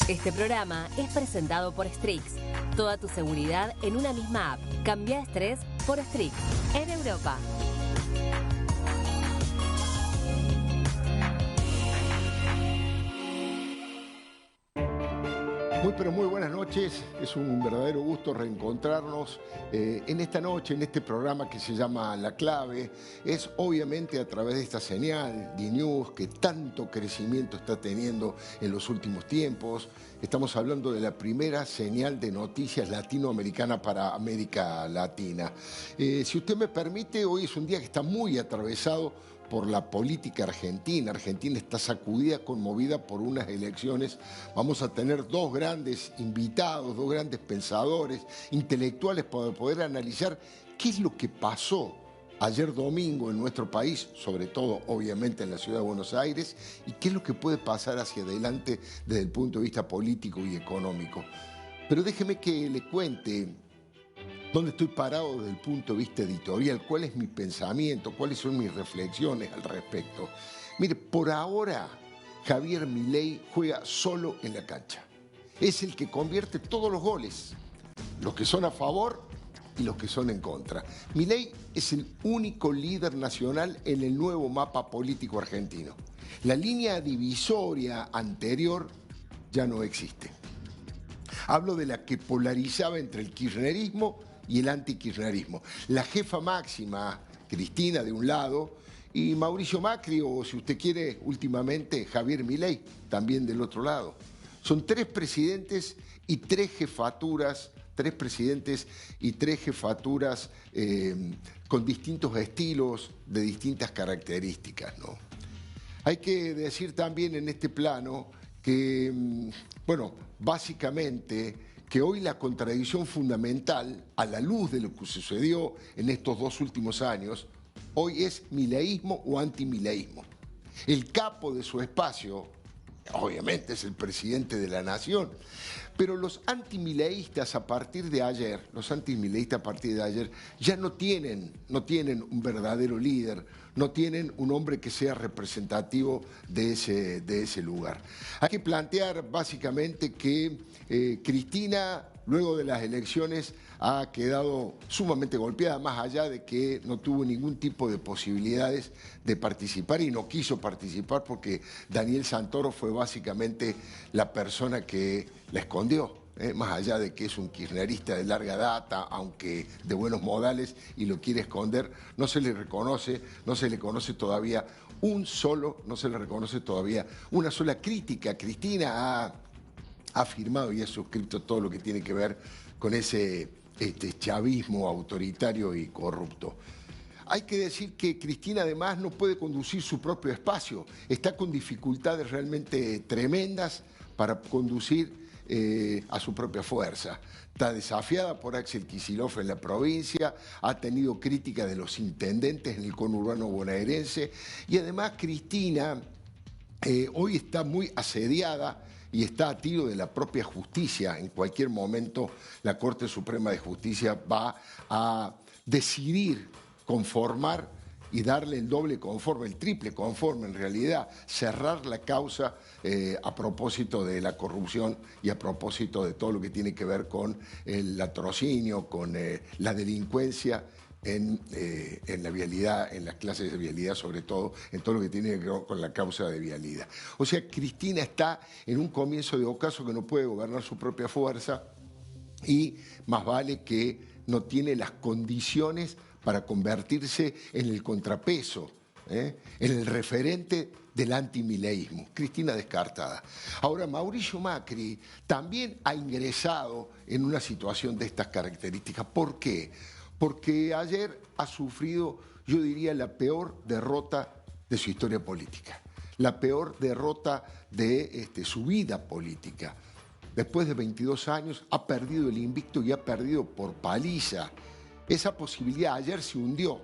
Este programa es presentado por Strix. Toda tu seguridad en una misma app. Cambia estrés por Strix. En Europa. Muy buenas noches, es un verdadero gusto reencontrarnos en esta noche, en este programa que se llama La Clave. Es obviamente a través de esta señal, D-News, que tanto crecimiento está teniendo en los últimos tiempos. Estamos hablando de la primera señal de noticias latinoamericana para América Latina. Si usted me permite, hoy es un día que está muy atravesado por la política argentina. Argentina está sacudida, conmovida por unas elecciones. Vamos a tener dos grandes invitados, dos grandes pensadores, intelectuales, para poder analizar qué es lo que pasó ayer domingo en nuestro país, sobre todo obviamente en la ciudad de Buenos Aires, y qué es lo que puede pasar hacia adelante desde el punto de vista político y económico. Pero déjeme que le cuente dónde estoy parado desde el punto de vista editorial, cuál es mi pensamiento, cuáles son mis reflexiones al respecto. Mire, por ahora Javier Milei juega solo en la cancha. Es el que convierte todos los goles, los que son a favor y los que son en contra. Milei es el único líder nacional en el nuevo mapa político argentino. La línea divisoria anterior ya no existe. Hablo de la que polarizaba entre el kirchnerismo y el antikirchnerismo. La jefa máxima, Cristina, de un lado, y Mauricio Macri, o si usted quiere, últimamente, Javier Milei, también del otro lado. Son tres presidentes y tres jefaturas, con distintos estilos, de distintas características, ¿no? Hay que decir también en este plano que, bueno, básicamente que hoy la contradicción fundamental, a la luz de lo que sucedió en estos dos últimos años, hoy es mileísmo o antimileísmo. El capo de su espacio, obviamente, es el presidente de la nación, pero los antimileístas a partir de ayer, ya no tienen un verdadero líder, no tienen un hombre que sea representativo de ese lugar. Hay que plantear básicamente que Cristina, luego de las elecciones, ha quedado sumamente golpeada, más allá de que no tuvo ningún tipo de posibilidades de participar y no quiso participar porque Daniel Santoro fue básicamente la persona que la escondió. Más allá de que es un kirchnerista de larga data, aunque de buenos modales, y lo quiere esconder, no se le conoce todavía una sola crítica. Cristina ha afirmado y ha suscrito todo lo que tiene que ver con ese chavismo autoritario y corrupto. Hay que decir que Cristina además no puede conducir su propio espacio, está con dificultades realmente tremendas para conducir a su propia fuerza. Está desafiada por Axel Kicillof en la provincia, ha tenido crítica de los intendentes en el conurbano bonaerense y además Cristina hoy está muy asediada y está a tiro de la propia justicia. En cualquier momento la Corte Suprema de Justicia va a decidir conformar y darle el doble conforme, el triple conforme en realidad, cerrar la causa a propósito de la corrupción y a propósito de todo lo que tiene que ver con el latrocinio, con la delincuencia en la vialidad, en las clases de vialidad, sobre todo, en todo lo que tiene que ver con la causa de vialidad. O sea, Cristina está en un comienzo de ocaso que no puede gobernar su propia fuerza y más vale que no tiene las condiciones para convertirse en el contrapeso, en el referente del antimileísmo. Cristina descartada. Ahora, Mauricio Macri también ha ingresado en una situación de estas características. ¿Por qué? Porque ayer ha sufrido, yo diría, la peor derrota de su historia política, la peor derrota de su vida política. Después de 22 años ha perdido el invicto y ha perdido por paliza. Esa posibilidad ayer se hundió.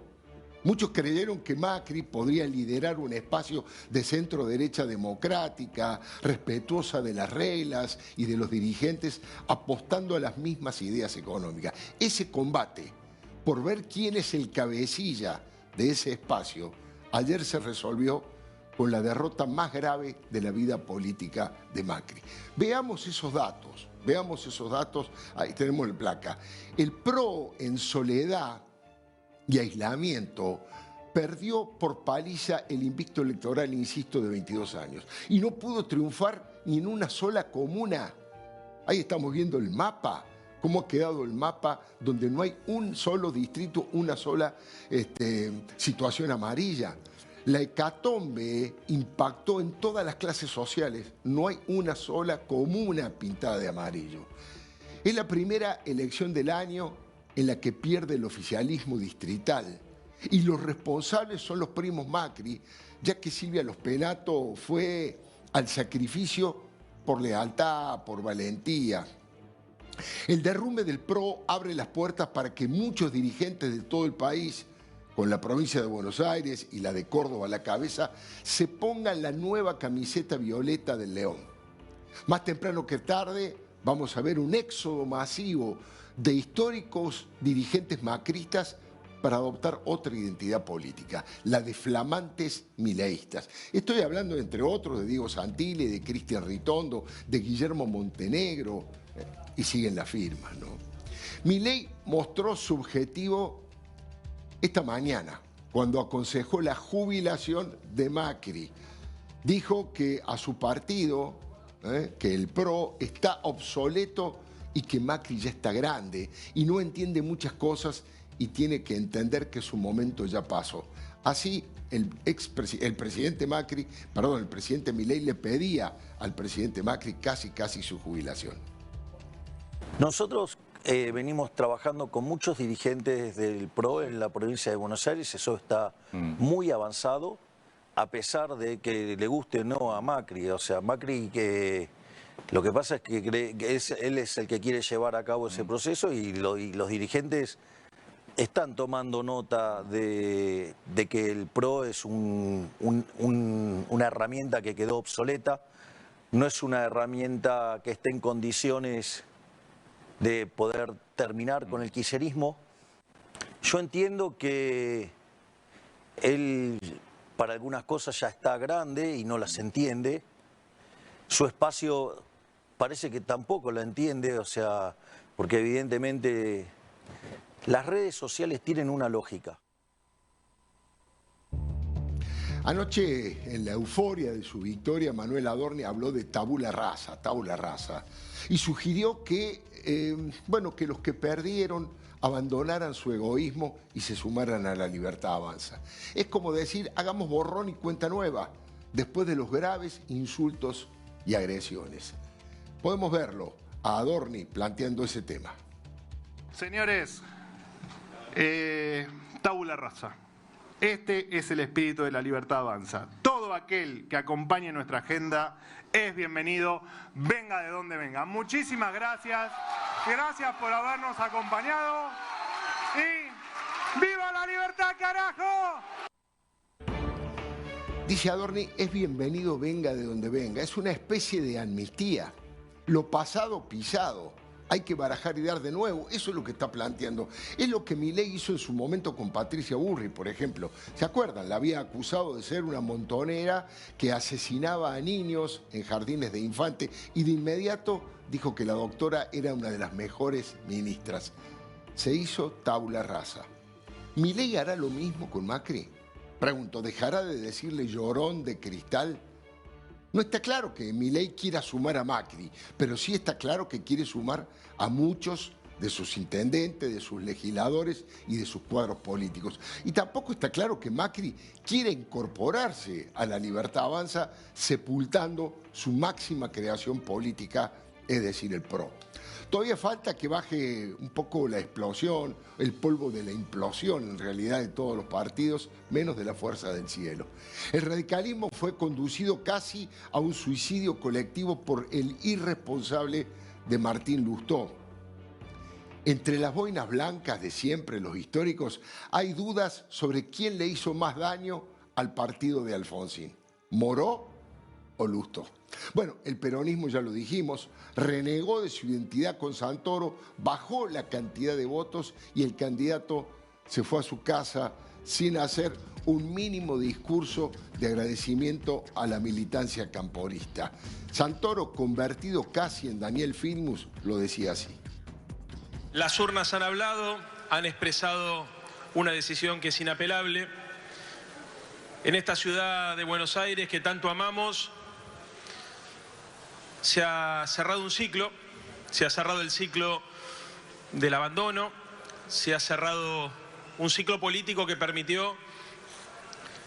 Muchos creyeron que Macri podría liderar un espacio de centro-derecha democrática, respetuosa de las reglas y de los dirigentes, apostando a las mismas ideas económicas. Ese combate por ver quién es el cabecilla de ese espacio, ayer se resolvió con la derrota más grave de la vida política de Macri. Veamos esos datos, ahí tenemos la placa. El PRO en soledad y aislamiento perdió por paliza el invicto electoral, insisto, de 22 años. Y no pudo triunfar ni en una sola comuna. Ahí estamos viendo el mapa, cómo ha quedado el mapa, donde no hay un solo distrito, una sola situación amarilla. La hecatombe impactó en todas las clases sociales. No hay una sola comuna pintada de amarillo. Es la primera elección del año en la que pierde el oficialismo distrital. Y los responsables son los primos Macri, ya que Silvia Los Penato fue al sacrificio por lealtad, por valentía. El derrumbe del PRO abre las puertas para que muchos dirigentes de todo el país, con la provincia de Buenos Aires y la de Córdoba a la cabeza, se pongan la nueva camiseta violeta del León. Más temprano que tarde vamos a ver un éxodo masivo de históricos dirigentes macristas para adoptar otra identidad política, la de flamantes mileístas. Estoy hablando, entre otros, de Diego Santilli, de Cristian Ritondo, de Guillermo Montenegro, y siguen las firmas, ¿no? Milei mostró su objetivo esta mañana, cuando aconsejó la jubilación de Macri. Dijo que a su partido, que el PRO, está obsoleto y que Macri ya está grande y no entiende muchas cosas y tiene que entender que su momento ya pasó. Así, el presidente Milei le pedía al presidente Macri casi su jubilación. Nosotros venimos trabajando con muchos dirigentes del PRO en la provincia de Buenos Aires, eso está muy avanzado, a pesar de que le guste o no a Macri. O sea, Macri, que lo que pasa es que cree que él es el que quiere llevar a cabo ese proceso y los dirigentes están tomando nota de que el PRO es una herramienta que quedó obsoleta, no es una herramienta que esté en condiciones de poder terminar con el kirchnerismo. Yo entiendo que él para algunas cosas ya está grande y no las entiende. Su espacio parece que tampoco lo entiende, o sea, porque evidentemente las redes sociales tienen una lógica. Anoche, en la euforia de su victoria, Manuel Adorni habló de tabula rasa, y sugirió que, que los que perdieron abandonaran su egoísmo y se sumaran a la Libertad Avanza. Es como decir, hagamos borrón y cuenta nueva, después de los graves insultos y agresiones. Podemos verlo a Adorni planteando ese tema. Señores, tabula rasa. Este es el espíritu de la Libertad Avanza. Todo aquel que acompañe nuestra agenda es bienvenido, venga de donde venga. Muchísimas gracias. Gracias por habernos acompañado. Y ¡viva la libertad, carajo! Dice Adorni, es bienvenido, venga de donde venga. Es una especie de amnistía. Lo pasado pisado. Hay que barajar y dar de nuevo. Eso es lo que está planteando. Es lo que Milei hizo en su momento con Patricia Burri, por ejemplo. ¿Se acuerdan? La había acusado de ser una montonera que asesinaba a niños en jardines de infante y de inmediato dijo que la doctora era una de las mejores ministras. Se hizo tabula rasa. ¿Milei hará lo mismo con Macri? Pregunto, ¿dejará de decirle llorón de cristal? No está claro que Milei quiera sumar a Macri, pero sí está claro que quiere sumar a muchos de sus intendentes, de sus legisladores y de sus cuadros políticos. Y tampoco está claro que Macri quiera incorporarse a la Libertad Avanza sepultando su máxima creación política, es decir, el PRO. Todavía falta que baje un poco la explosión, el polvo de la implosión en realidad de todos los partidos, menos de la Fuerza del Cielo. El radicalismo fue conducido casi a un suicidio colectivo por el irresponsable de Martín Lustó. Entre las boinas blancas de siempre, los históricos, hay dudas sobre quién le hizo más daño al partido de Alfonsín, Moró o Lustó. Bueno, el peronismo, ya lo dijimos, renegó de su identidad con Santoro, bajó la cantidad de votos y el candidato se fue a su casa sin hacer un mínimo discurso de agradecimiento a la militancia camporista. Santoro, convertido casi en Daniel Filmus, lo decía así. Las urnas han hablado, han expresado una decisión que es inapelable. En esta ciudad de Buenos Aires que tanto amamos, se ha cerrado un ciclo, se ha cerrado el ciclo del abandono, se ha cerrado un ciclo político que permitió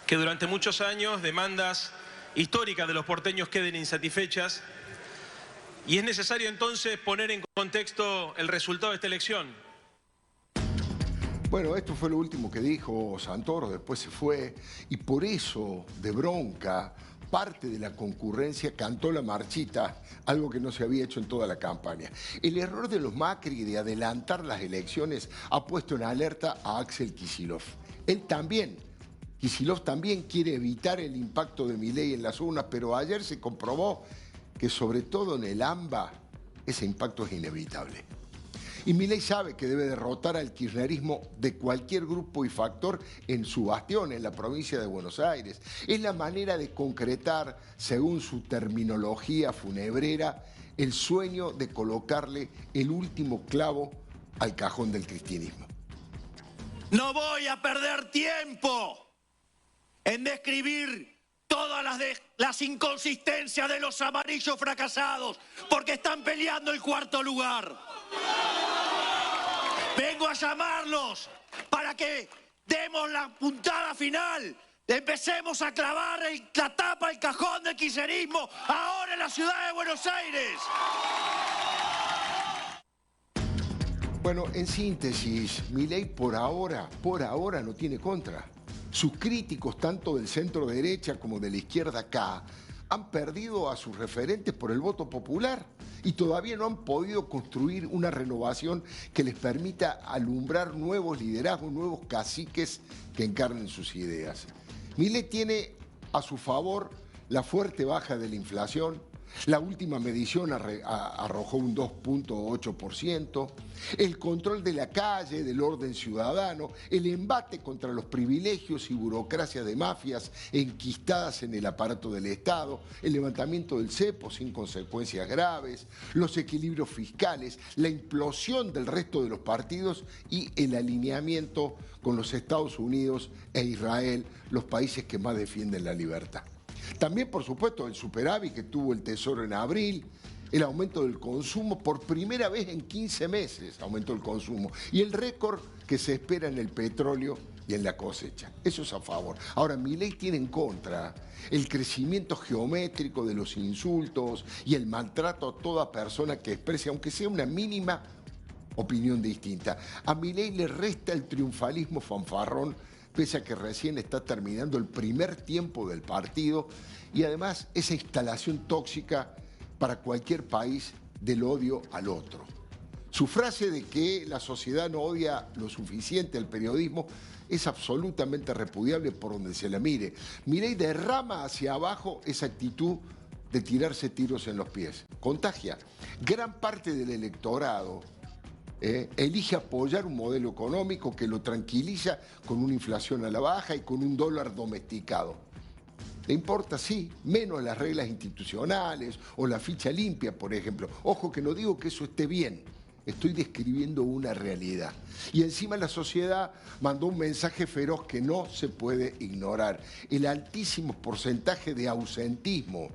que durante muchos años demandas históricas de los porteños queden insatisfechas, y es necesario entonces poner en contexto el resultado de esta elección. Bueno, esto fue lo último que dijo Santoro, después se fue, y por eso, de bronca, parte de la concurrencia cantó la marchita, algo que no se había hecho en toda la campaña. El error de los Macri de adelantar las elecciones ha puesto en alerta a Axel Kicillof. Kicillof también quiere evitar el impacto de Milei en las urnas, pero ayer se comprobó que sobre todo en el AMBA ese impacto es inevitable. Y Milei sabe que debe derrotar al kirchnerismo de cualquier grupo y factor en su bastión, en la provincia de Buenos Aires. Es la manera de concretar, según su terminología funebrera, el sueño de colocarle el último clavo al cajón del cristianismo. No voy a perder tiempo en describir todas las inconsistencias de los amarillos fracasados, porque están peleando el cuarto lugar. Vengo a llamarlos para que demos la puntada final, empecemos a clavar la tapa al cajón del kirchnerismo ahora en la ciudad de Buenos Aires. Bueno, en síntesis, Milei por ahora no tiene contra. Sus críticos, tanto del centro derecha como de la izquierda acá, han perdido a sus referentes por el voto popular y todavía no han podido construir una renovación que les permita alumbrar nuevos liderazgos, nuevos caciques que encarnen sus ideas. Milei tiene a su favor la fuerte baja de la inflación. La última medición arrojó un 2.8%, el control de la calle, del orden ciudadano, el embate contra los privilegios y burocracias de mafias enquistadas en el aparato del Estado, el levantamiento del cepo sin consecuencias graves, los equilibrios fiscales, la implosión del resto de los partidos y el alineamiento con los Estados Unidos e Israel, los países que más defienden la libertad. También, por supuesto, el superávit que tuvo el Tesoro en abril, el aumento del consumo, por primera vez en 15 meses aumentó el consumo, y el récord que se espera en el petróleo y en la cosecha. Eso es a favor. Ahora, Milei tiene en contra el crecimiento geométrico de los insultos y el maltrato a toda persona que exprese, aunque sea una mínima opinión distinta. A Milei le resta el triunfalismo fanfarrón, pese a que recién está terminando el primer tiempo del partido, y además esa instalación tóxica para cualquier país del odio al otro. Su frase de que la sociedad no odia lo suficiente al periodismo es absolutamente repudiable por donde se la mire. Milei derrama hacia abajo esa actitud de tirarse tiros en los pies. Contagia. Gran parte del electorado elige apoyar un modelo económico que lo tranquiliza con una inflación a la baja y con un dólar domesticado. Le importa, sí, menos las reglas institucionales o la ficha limpia, por ejemplo. Ojo que no digo que eso esté bien, estoy describiendo una realidad. Y encima la sociedad mandó un mensaje feroz que no se puede ignorar. El altísimo porcentaje de ausentismo,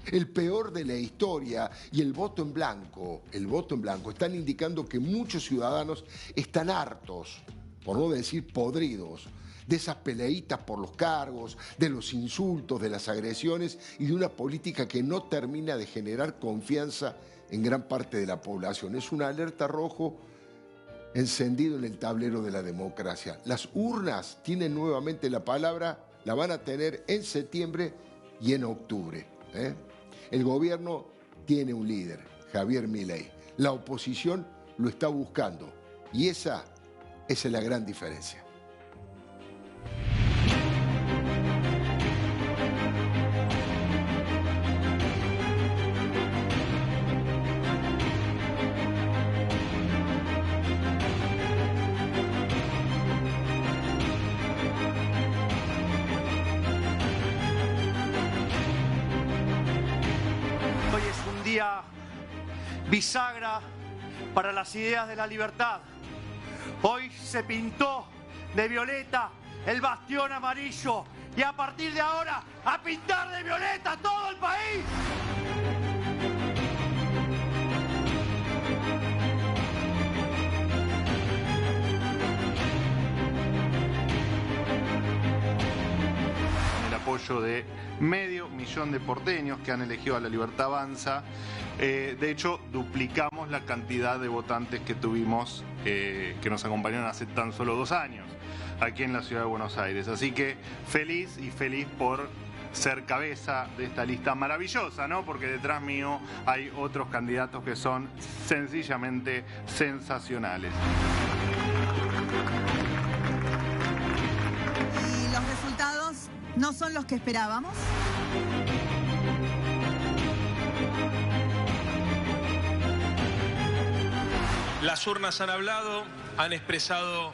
el peor de la historia, y el voto en blanco, están indicando que muchos ciudadanos están hartos, por no decir podridos, de esas peleitas por los cargos, de los insultos, de las agresiones y de una política que no termina de generar confianza en gran parte de la población. Es una alerta rojo encendido en el tablero de la democracia. Las urnas tienen nuevamente la palabra, la van a tener en septiembre y en octubre. El gobierno tiene un líder, Javier Milei. La oposición lo está buscando y esa es la gran diferencia. bisagra para las ideas de la libertad. Hoy se pintó de violeta el bastión amarillo y a partir de ahora a pintar de violeta todo el país. El apoyo de 500.000 de porteños que han elegido a La Libertad Avanza. De hecho, duplicamos la cantidad de votantes que tuvimos, que nos acompañaron hace tan solo 2 años aquí en la ciudad de Buenos Aires. Así que feliz por ser cabeza de esta lista maravillosa, ¿no? Porque detrás mío hay otros candidatos que son sencillamente sensacionales. Y los resultados no son los que esperábamos. Las urnas han hablado, han expresado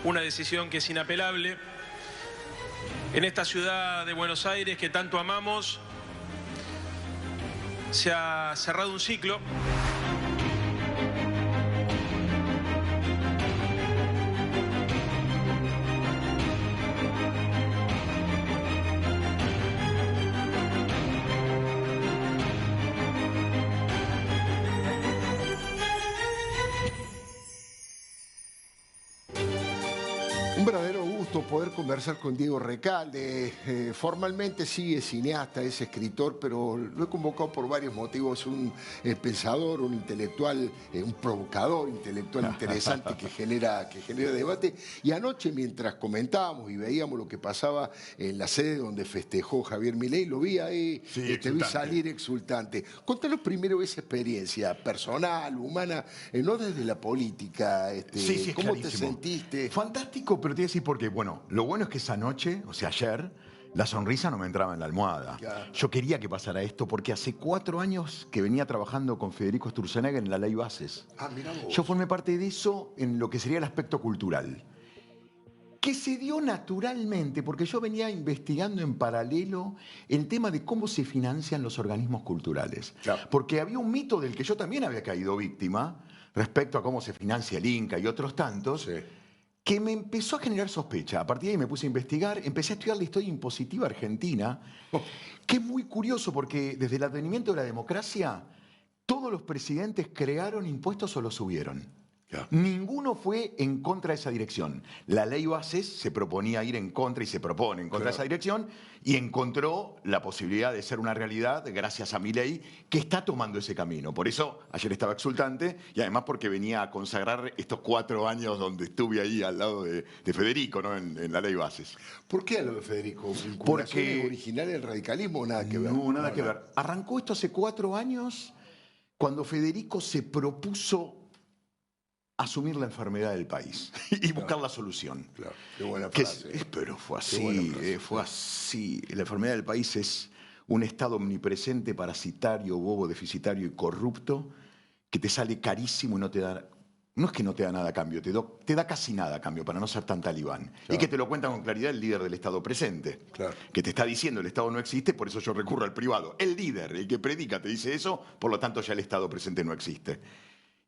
una decisión que es inapelable. En esta ciudad de Buenos Aires que tanto amamos, se ha cerrado un ciclo. Un verdadero gusto poder conversar con Diego Recalde. Formalmente sí es cineasta, es escritor, pero lo he convocado por varios motivos. Un pensador, un intelectual, un provocador intelectual interesante que genera debate. Y anoche, mientras comentábamos y veíamos lo que pasaba en la sede donde festejó Javier Milei, lo vi ahí, te vi salir exultante. Contanos primero esa experiencia personal, humana, no desde la política. Sí, ¿Cómo clarísimo. te sentiste? Fantástico, pero te voy a decir porque, bueno, lo bueno es que esa noche, o sea, ayer, la sonrisa no me entraba en la almohada. Claro. Yo quería que pasara esto porque hace 4 años que venía trabajando con Federico Sturzenegger en la Ley Bases. Ah, mirá vos. Yo formé parte de eso en lo que sería el aspecto cultural, que se dio naturalmente porque yo venía investigando en paralelo el tema de cómo se financian los organismos culturales. Claro. Porque había un mito del que yo también había caído víctima respecto a cómo se financia el Inca y otros tantos, Sí. que me empezó a generar sospecha. A partir de ahí me puse a investigar, empecé a estudiar la historia impositiva argentina, que es muy curioso porque desde el advenimiento de la democracia, todos los presidentes crearon impuestos o los subieron. Claro. Ninguno fue en contra de esa dirección. La ley Bases se proponía ir en contra y se propone en contra de esa dirección y encontró la posibilidad de ser una realidad gracias a Milei, que está tomando ese camino. Por eso ayer estaba exultante y además porque venía a consagrar estos 4 años donde estuve ahí al lado de Federico, ¿no? en la ley Bases. ¿Por qué a lo de Federico? Porque- ¿Porque original del radicalismo o nada que ver? No, nada que ver. Arrancó esto hace 4 años cuando Federico se propuso asumir la enfermedad del país y buscar la solución. Claro, qué buena Que frase. pero fue Qué buena así, frase. fue así. La enfermedad del país es un estado omnipresente, parasitario, bobo, deficitario y corrupto que te sale carísimo y no te da... No es que no te da nada a cambio, te da casi nada a cambio para no ser tan talibán. Y que te lo cuenta con claridad el líder del Estado presente. Claro. Que te está diciendo el Estado no existe, por eso yo recurro al privado. El líder, el que predica, te dice eso, por lo tanto ya el Estado presente no existe.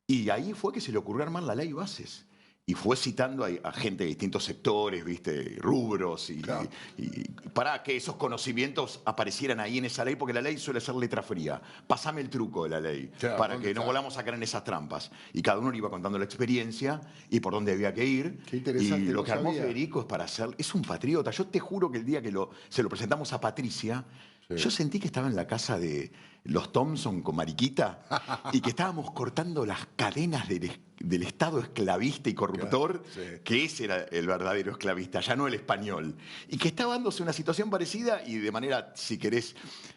Y ahí fue que se le ocurrió armar la ley Bases. Y fue citando a gente de distintos sectores, ¿viste? Rubros, Claro. y para que esos conocimientos aparecieran ahí en esa ley, porque la ley suele ser letra fría. Pasame el truco de la ley, Claro, para ¿dónde que no está? volvamos a caer en esas trampas. Y cada uno le iba contando la experiencia y por dónde había que ir. Qué interesante, Y lo no que armó sabía. Federico es para hacer... Es un patriota. Yo te juro que el día que se lo presentamos a Patricia, yo sentí que estaba en la casa de los Thompson con Mariquita y que estábamos cortando las cadenas del Estado esclavista y corruptor, Claro, sí. que ese era el verdadero esclavista, ya no el español. Y que estaba dándose una situación parecida y de manera, si querés,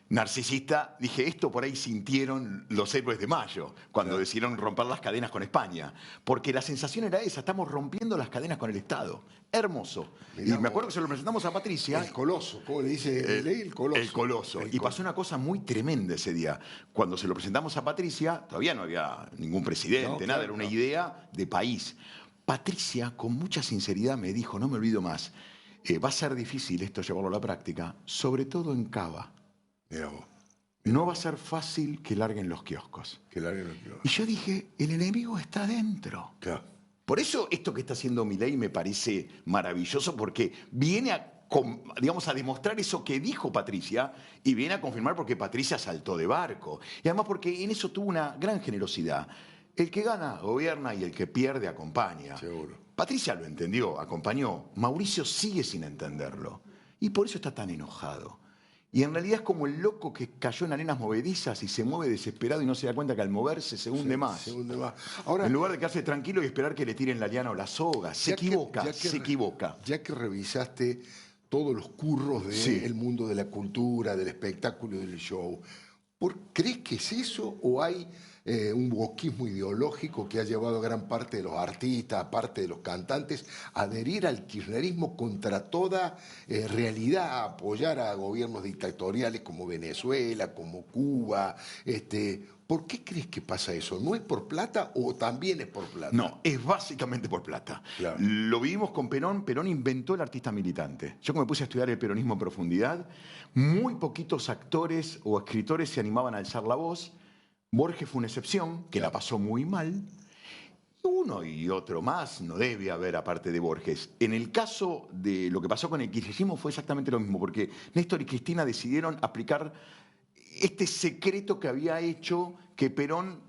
narcisista, dije, esto por ahí sintieron los héroes de Mayo, cuando decidieron romper las cadenas con España. Porque la sensación era esa, estamos rompiendo las cadenas con el Estado. Hermoso. Mirá y me vos. acuerdo que se lo presentamos a Patricia. El coloso, ¿cómo le dice Milei? El coloso. El coloso. El Y pasó una cosa muy tremenda ese día. Cuando se lo presentamos a Patricia, todavía no había ningún presidente, No, nada, claro, era una no. idea de país. Patricia, con mucha sinceridad, me dijo, no me olvido más, va a ser difícil esto llevarlo a la práctica, sobre todo en Cava. Mirá vos. no va a ser fácil que larguen los kioscos. Que larguen los kioscos. Y yo dije, el enemigo está adentro. Claro. Por eso esto que está haciendo Milei me parece maravilloso, porque viene a demostrar eso que dijo Patricia y viene a confirmar porque Patricia saltó de barco. Y además porque en eso tuvo una gran generosidad. El que gana, gobierna y el que pierde, acompaña. Seguro. Patricia lo entendió, acompañó. Mauricio sigue sin entenderlo. Y por eso está tan enojado. Y en realidad es como el loco que cayó en arenas movedizas y se mueve desesperado y no se da cuenta que al moverse se hunde más. Se hunde más. Ahora, en lugar de quedarse tranquilo y esperar que le tiren la liana o la soga. Se equivoca. Ya que revisaste todos los curros del mundo de la cultura, del espectáculo y del show, ¿crees que es eso o hay un wokismo ideológico que ha llevado a gran parte de los artistas, a parte de los cantantes, a adherir al kirchnerismo contra toda realidad, a apoyar a gobiernos dictatoriales como Venezuela, como Cuba? ¿Por qué crees que pasa eso? ¿No es por plata o también es por plata? No, es básicamente por plata. Claro. Lo vivimos con Perón. Perón inventó el artista militante. Yo como me puse a estudiar el peronismo en profundidad, muy poquitos actores o escritores se animaban a alzar la voz. Borges fue una excepción, que la pasó muy mal. Uno y otro más no debe haber aparte de Borges. En el caso de lo que pasó con el kirchnerismo fue exactamente lo mismo, porque Néstor y Cristina decidieron aplicar este secreto que había hecho que Perón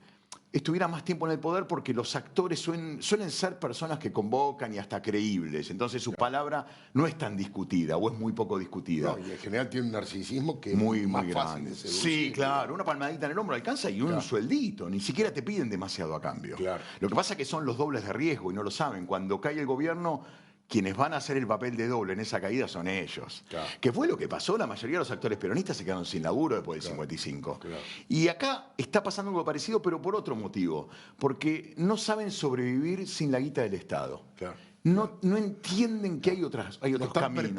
estuviera más tiempo en el poder, porque los actores suelen ser personas que convocan y hasta creíbles. Entonces su palabra no es tan discutida o es muy poco discutida. No, y en general tiene un narcisismo que muy, es más muy fácil grande. de seducir. Sí, claro, una palmadita en el hombro alcanza y un sueldito. Ni siquiera te piden demasiado a cambio. Claro. Lo que pasa es que son los dobles de riesgo y no lo saben. Cuando cae el gobierno, quienes van a hacer el papel de doble en esa caída son ellos. Claro. Que fue lo que pasó, la mayoría de los actores peronistas se quedaron sin laburo después del 55. Claro. Y acá está pasando algo parecido, pero por otro motivo. Porque no saben sobrevivir sin la guita del Estado. Claro. No entienden que hay otros caminos.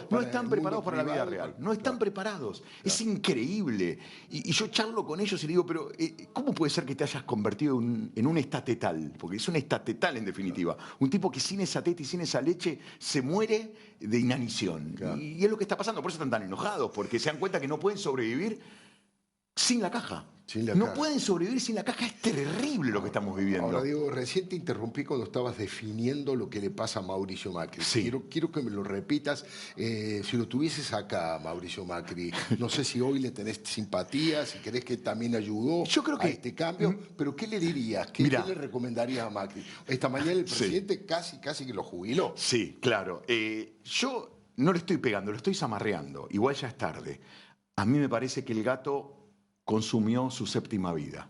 No están preparados para la vida real. No están preparados. Es increíble. Y yo charlo con ellos y le digo, pero ¿cómo puede ser que te hayas convertido en un estatetal? Porque es un estatetal en definitiva. Un tipo que sin esa teta y sin esa leche se muere de inanición. Y es lo que está pasando. Por eso están tan enojados, porque se dan cuenta que no pueden sobrevivir sin la caja. No pueden sobrevivir sin la caja. Es terrible lo que estamos viviendo. Ahora, Diego, recién te interrumpí cuando estabas definiendo lo que le pasa a Mauricio Macri. Sí. Quiero que me lo repitas. Si lo tuvieses acá, Mauricio Macri, no sé si hoy le tenés simpatía, si querés que también ayudó a este cambio, pero ¿qué le dirías? ¿Qué le recomendarías a Macri? Esta mañana el presidente casi que lo jubiló. Sí, claro. Yo no le estoy pegando, lo estoy zamarreando. Igual ya es tarde. A mí me parece que el gato consumió su séptima vida.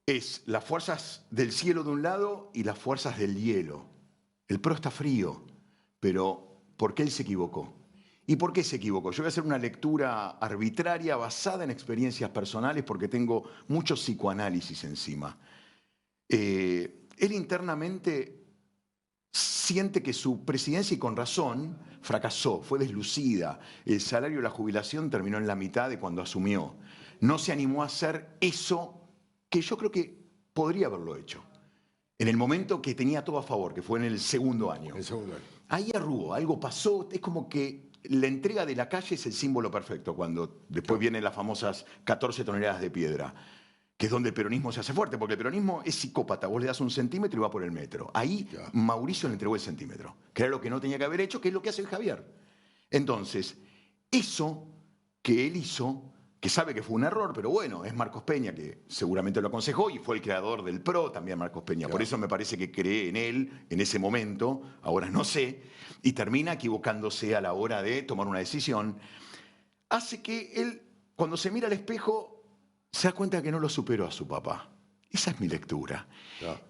Es las fuerzas del cielo de un lado y las fuerzas del hielo. El PRO está frío, pero ¿por qué él se equivocó? ¿Y por qué se equivocó? Yo voy a hacer una lectura arbitraria basada en experiencias personales porque tengo mucho psicoanálisis encima. Él internamente siente que su presidencia, y con razón, fracasó, fue deslucida. El salario de la jubilación terminó en la mitad de cuando asumió. No se animó a hacer eso que yo creo que podría haberlo hecho. En el momento que tenía todo a favor, que fue en el segundo año. Ahí arrugó, algo pasó, es como que la entrega de la calle es el símbolo perfecto, cuando después vienen las famosas 14 toneladas de piedra, que es donde el peronismo se hace fuerte, porque el peronismo es psicópata. Vos le das un centímetro y va por el metro. Ahí Mauricio le entregó el centímetro, que era lo que no tenía que haber hecho, que es lo que hace Javier. Entonces, eso que él hizo, que sabe que fue un error, pero bueno, es Marcos Peña, que seguramente lo aconsejó, y fue el creador del PRO, también Marcos Peña. Por eso me parece que cree en él en ese momento, ahora no sé, y termina equivocándose a la hora de tomar una decisión. Hace que él, cuando se mira al espejo, se da cuenta que no lo superó a su papá. Esa es mi lectura.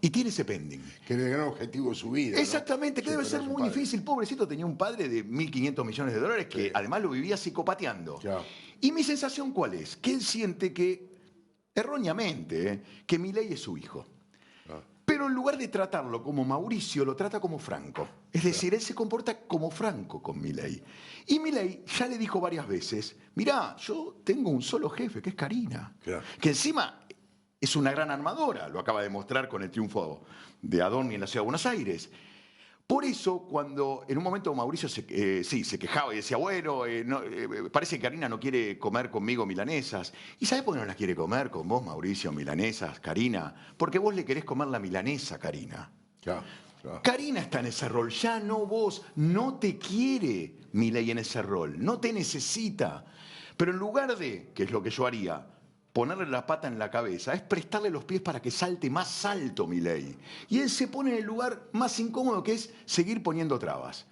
Y tiene ese pending. Que es el gran objetivo de su vida. Exactamente, ¿no? que debe ser muy difícil. Pobrecito, tenía un padre de 1.500 millones de dólares que además lo vivía psicopateando. Y mi sensación, ¿cuál es? Que él siente que, erróneamente, que Milei es su hijo. Pero en lugar de tratarlo como Mauricio, lo trata como Franco. Es decir, él se comporta como Franco con Milei. Y Milei ya le dijo varias veces, mirá, yo tengo un solo jefe, que es Karina. Que encima es una gran armadora, lo acaba de mostrar con el triunfo de Adorni en la Ciudad de Buenos Aires. Por eso, cuando en un momento Mauricio se quejaba y decía, bueno, parece que Karina no quiere comer conmigo milanesas. ¿Y sabés por qué no las quiere comer con vos, Mauricio, milanesas, Karina? Porque vos le querés comer la milanesa, Karina. Claro. Karina está en ese rol, ya no vos. No te quiere Milei en ese rol, no te necesita. Pero en lugar de, que es lo que yo haría, ponerle la pata en la cabeza, es prestarle los pies para que salte más alto Milei. Y él se pone en el lugar más incómodo, que es seguir poniendo trabas.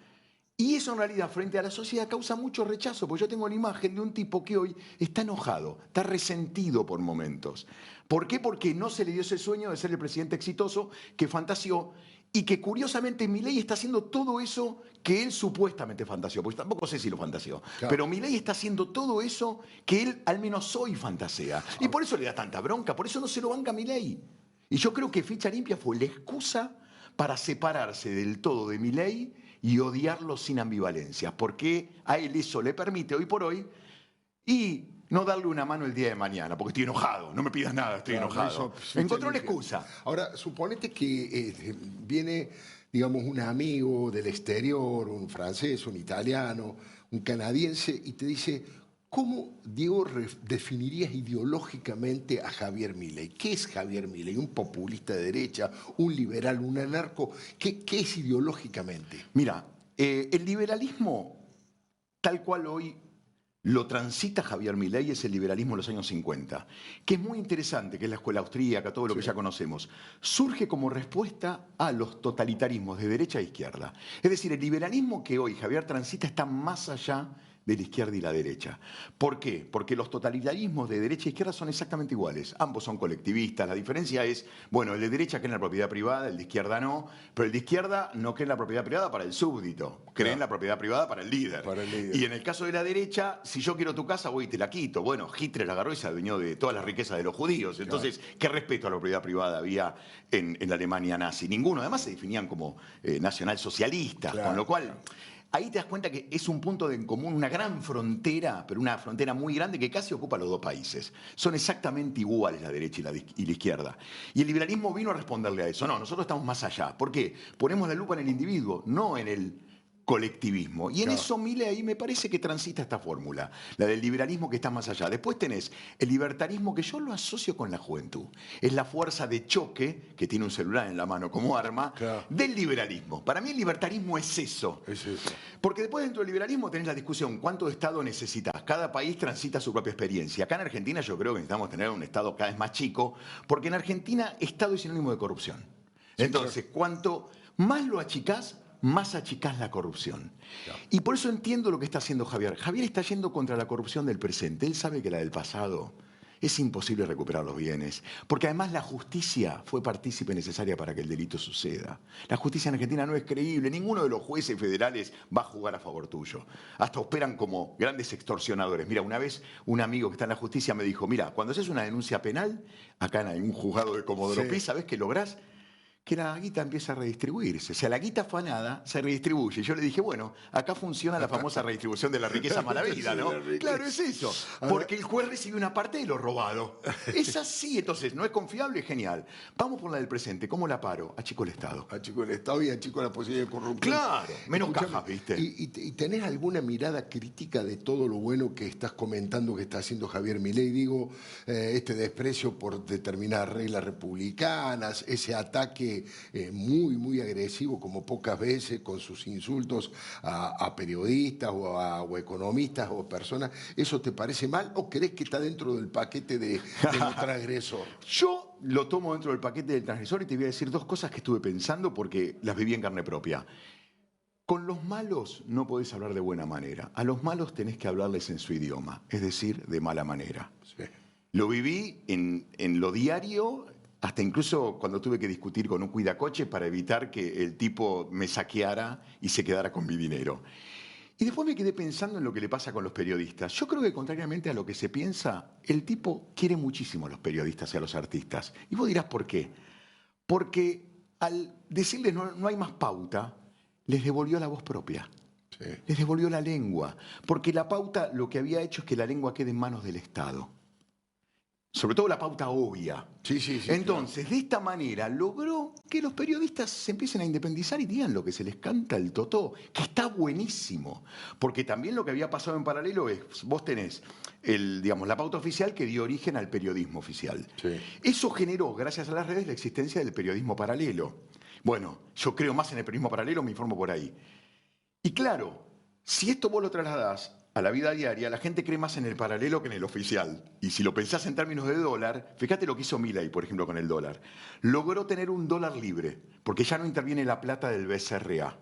Y eso en realidad frente a la sociedad causa mucho rechazo, porque yo tengo la imagen de un tipo que hoy está enojado, está resentido por momentos. ¿Por qué? Porque no se le dio ese sueño de ser el presidente exitoso que fantaseó y que curiosamente Milei está haciendo todo eso que él supuestamente fantaseó, porque tampoco sé si lo fantaseó, claro. Pero Milei está haciendo todo eso que él al menos hoy fantasea. Y por eso le da tanta bronca, por eso no se lo banca Milei. Y yo creo que Ficha Limpia fue la excusa para separarse del todo de Milei y odiarlo sin ambivalencias, porque a él eso le permite hoy por hoy y no darle una mano el día de mañana, porque estoy enojado, no me pidas nada, estoy enojado. Encontró una excusa. Ahora, suponete que viene, digamos, un amigo del exterior, un francés, un italiano, un canadiense, y te dice, ¿cómo, Diego, definirías ideológicamente a Javier Milei? ¿Qué es Javier Milei? ¿Un populista de derecha? ¿Un liberal? ¿Un anarco? ¿Qué es ideológicamente? Mira, el liberalismo, tal cual hoy lo transita Javier Milei, es el liberalismo de los años 50, que es muy interesante, que es la escuela austríaca, todo lo que ya conocemos. Surge como respuesta a los totalitarismos de derecha e izquierda. Es decir, el liberalismo que hoy Javier transita está más allá de la izquierda y la derecha. ¿Por qué? Porque los totalitarismos de derecha e izquierda son exactamente iguales. Ambos son colectivistas. La diferencia es, bueno, el de derecha cree en la propiedad privada, el de izquierda no, pero el de izquierda no cree en la propiedad privada para el súbdito, cree en la propiedad privada para el líder. Y en el caso de la derecha, si yo quiero tu casa, voy y te la quito. Bueno, Hitler la agarró y se adueñó de todas las riquezas de los judíos. Entonces, ¿qué respeto a la propiedad privada había en la Alemania nazi? Ninguno. Además se definían como nacionalsocialistas, con lo cual ahí te das cuenta que es un punto en común, una gran frontera, pero una frontera muy grande que casi ocupa los dos países. Son exactamente iguales la derecha y la izquierda. Y el liberalismo vino a responderle a eso. No, nosotros estamos más allá. ¿Por qué? Ponemos la lupa en el individuo, no en el colectivismo. Y en eso Milei me parece que transita esta fórmula, la del liberalismo que está más allá. Después tenés el libertarismo, que yo lo asocio con la juventud. Es la fuerza de choque, que tiene un celular en la mano como arma, del liberalismo. Para mí el libertarismo es eso. Porque después dentro del liberalismo tenés la discusión, ¿cuánto Estado necesitas? Cada país transita su propia experiencia. Acá en Argentina yo creo que necesitamos tener un Estado cada vez más chico, porque en Argentina Estado es sinónimo de corrupción. Entonces, cuanto más lo achicás, más achicás la corrupción. Y por eso entiendo lo que está haciendo Javier. Javier está yendo contra la corrupción del presente. Él sabe que la del pasado es imposible recuperar los bienes, porque además la justicia fue partícipe necesaria para que el delito suceda. La justicia en Argentina no es creíble. Ninguno de los jueces federales va a jugar a favor tuyo. Hasta operan como grandes extorsionadores. Mira, una vez un amigo que está en la justicia me dijo, mira, cuando haces una denuncia penal, acá en un juzgado de Comodoro Pi, ¿sabés qué lográs? Que la guita empieza a redistribuirse. O sea, la guita afanada se redistribuye. Yo le dije, bueno, acá funciona la famosa redistribución de la riqueza mala vida, ¿no? Claro, es eso. Porque el juez recibe una parte de lo robado. Es así, entonces, ¿no es confiable? Genial. Vamos por la del presente. ¿Cómo la paro? Achico el Estado. Achico el Estado y achico la posibilidad de corrupción. Claro, menos cajas, ¿viste? ¿Y tenés alguna mirada crítica de todo lo bueno que estás comentando que está haciendo Javier Milei? Digo, este desprecio por determinadas reglas republicanas, ese ataque muy agresivo, como pocas veces, con sus insultos a periodistas o economistas o personas. ¿Eso te parece mal o crees que está dentro del paquete de transgresor? Yo lo tomo dentro del paquete del transgresor y te voy a decir dos cosas que estuve pensando porque las viví en carne propia. Con los malos no podés hablar de buena manera. A los malos tenés que hablarles en su idioma, es decir, de mala manera. Sí. Lo viví en lo diario, hasta incluso cuando tuve que discutir con un cuidacoche para evitar que el tipo me saqueara y se quedara con mi dinero. Y después me quedé pensando en lo que le pasa con los periodistas. Yo creo que contrariamente a lo que se piensa, el tipo quiere muchísimo a los periodistas y a los artistas. Y vos dirás por qué. Porque al decirles no hay más pauta, les devolvió la voz propia. Sí. Les devolvió la lengua. Porque la pauta lo que había hecho es que la lengua quede en manos del Estado. Sobre todo la pauta obvia. Sí. Entonces, de esta manera logró que los periodistas se empiecen a independizar y digan lo que se les canta el totó, que está buenísimo. Porque también lo que había pasado en paralelo es, vos tenés la pauta oficial que dio origen al periodismo oficial. Sí. Eso generó, gracias a las redes, la existencia del periodismo paralelo. Bueno, yo creo más en el periodismo paralelo, me informo por ahí. Y claro, si esto vos lo trasladás a la vida diaria, la gente cree más en el paralelo que en el oficial. Y si lo pensás en términos de dólar, fíjate lo que hizo Milei, por ejemplo, con el dólar. Logró tener un dólar libre, porque ya no interviene la plata del BCRA.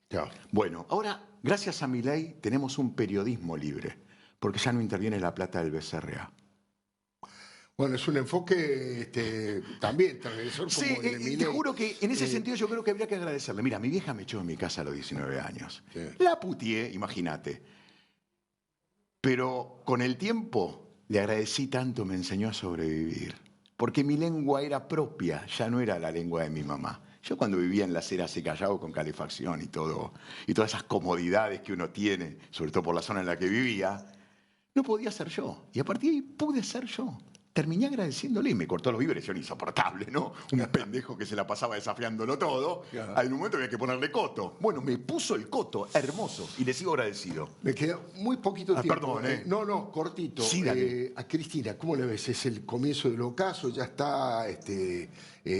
Ya. Bueno, ahora, gracias a Milei, tenemos un periodismo libre, porque ya no interviene la plata del BCRA. Bueno, es un enfoque también transgresor como el de Milei. Te juro que en ese sentido yo creo que habría que agradecerle. Mira, mi vieja me echó de mi casa a los 19 años. Sí. La putié, imagínate. Pero con el tiempo le agradecí tanto, me enseñó a sobrevivir. Porque mi lengua era propia, ya no era la lengua de mi mamá. Yo cuando vivía en las eras de Callao con calefacción y todo, y todas esas comodidades que uno tiene, sobre todo por la zona en la que vivía, no podía ser yo. Y a partir de ahí pude ser yo. Terminé agradeciéndole y me cortó los víveres, yo era insoportable, ¿no? Un pendejo que se la pasaba desafiándolo todo. Claro. En un momento había que ponerle coto. Bueno, me puso el coto, hermoso, y le sigo agradecido. Me queda muy poquito tiempo. Perdón, No, cortito. Sí, dale. A Cristina, ¿cómo le ves? ¿Es el comienzo del ocaso? ¿Ya está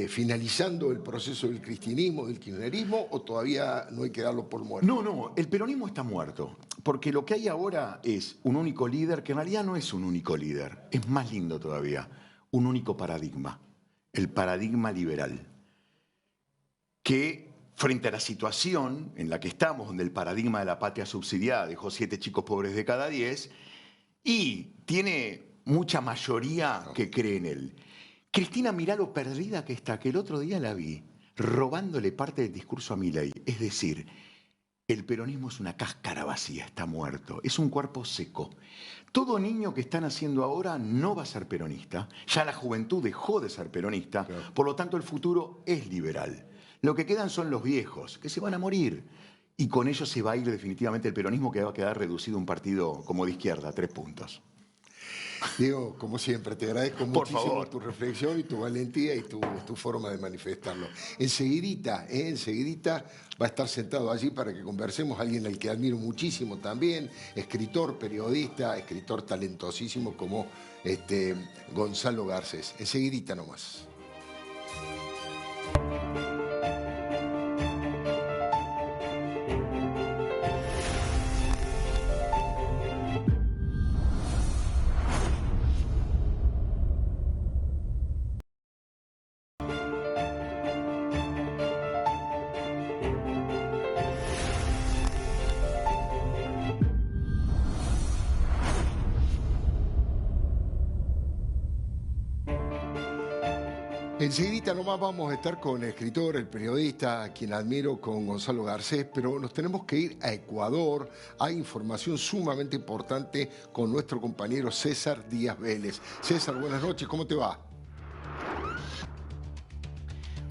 finalizando el proceso del cristinismo, del kirchnerismo, o todavía no hay que darlo por muerto? No, el peronismo está muerto. Porque lo que hay ahora es un único líder, que en realidad no es un único líder, es más lindo todavía, un único paradigma, el paradigma liberal, que frente a la situación en la que estamos, donde el paradigma de la patria subsidiada dejó 7 chicos pobres de cada 10, y tiene mucha mayoría que cree en él. Cristina, mirá lo perdida que está, que el otro día la vi robándole parte del discurso a Milei, es decir, el peronismo es una cáscara vacía, está muerto, es un cuerpo seco. Todo niño que están haciendo ahora no va a ser peronista, ya la juventud dejó de ser peronista, claro. Por lo tanto el futuro es liberal. Lo que quedan son los viejos, que se van a morir, y con ellos se va a ir definitivamente el peronismo, que va a quedar reducido a un partido como de izquierda, 3 puntos. Diego, como siempre, te agradezco muchísimo tu reflexión y tu valentía y tu forma de manifestarlo. Enseguidita va a estar sentado allí para que conversemos, alguien al que admiro muchísimo también, escritor, periodista, escritor talentosísimo como Gonzalo Garcés. Enseguidita nomás. Enseguidita nomás vamos a estar con el escritor, el periodista, a quien admiro, con Gonzalo Garcés, pero nos tenemos que ir a Ecuador. Hay información sumamente importante con nuestro compañero César Díaz Vélez. César, buenas noches, ¿cómo te va?